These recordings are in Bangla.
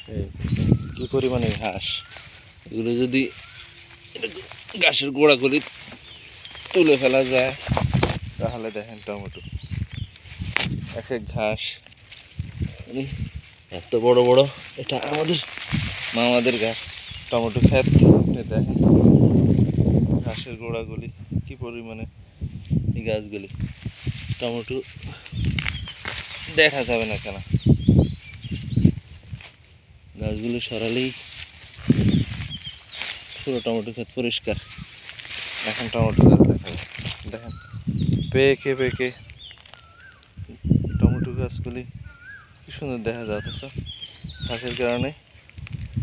কি পরিমাণে ঘাস, এগুলো যদি ঘাসের গোড়াগুলি তুলে ফেলা যায় তাহলে দেখেন টমেটো এক এক ঘাস এত বড় বড়। এটা আমাদের মামাদের গাছ টমেটো ক্ষেত। দেখেন ঘাসের গোড়াগুলি কি পরিমাণে, এই গাছগুলি টমেটো দেখা যাবে না কেন, গাছগুলো সরালেই পুরো টমেটো ক্ষেত পরিষ্কার। এখন টমেটো গাছ দেখা যায়, দেখেন পেকে পেকে টমেটো গাছগুলি কি সুন্দর দেখা যাচ্ছে। ঘাসের কারণে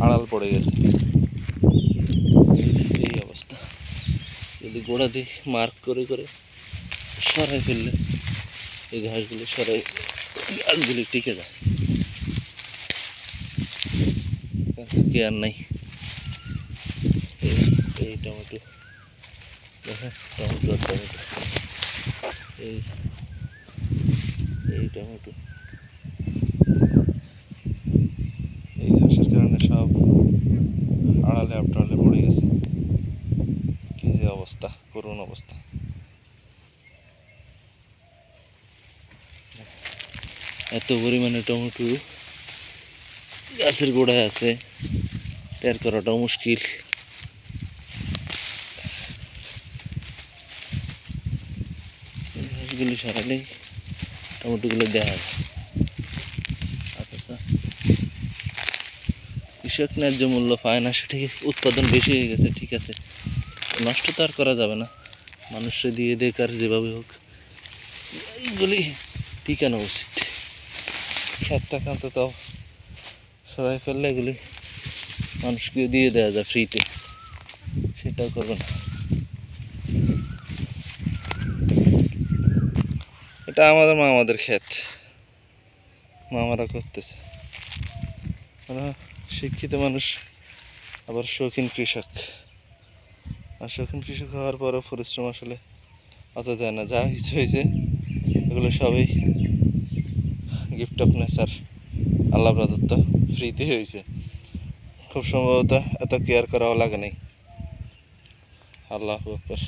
আড়াল পড়ে গেছে, এই অবস্থা। যদি গোড়া দিয়ে মার্ক করে করে সরাই ফেললে এই ঘাসগুলি সরাই গাছগুলি টিকে যায়, কি আর নাই। এই টমেটো দেখেন, টমেটো টমেটো, এই টমেটো, এই ঘাসের কারণে সব আড়ালে আপটালে পড়ে গেছে। কি যে অবস্থা, করুণ অবস্থা। এত পরিমাণে টমেটো গাছের গোড়ায় আছে, টের করাটাও মুশকিল। ঘাসগুলি সরালেই টমেটোগুলো দেখা যায়। আচ্ছা, কৃষক ন্যায্য মূল্য পায় না, সেটাকে উৎপাদন বেশি হয়ে গেছে, ঠিক আছে, নষ্ট তো আর করা যাবে না, মানুষকে দিয়ে দেখ আর যেভাবে হোক এইগুলি টিকানো উচিত। খেতটা কান্ত তাও সরাই ফেললে এগুলি মানুষকে দিয়ে দেওয়া যায় ফ্রিতে, সেটাও করবে না। এটা আমাদের মামাদের ক্ষেত, মামারা করতেছে, ওরা শিক্ষিত মানুষ, আবার শৌখিন কৃষক। আর শৌখিন কৃষক হওয়ার পরও পরিশ্রম আসলে অত দেয় না। যা কিছু হয়েছে এগুলো সবই গিফট অফ নেচার, আল্লাহ প্রদত্ত, ফ্রিতে হয়েছে। খুব সম্ভবত এত কেয়ার করাও লাগে নাই। আল্লাহু আকবার।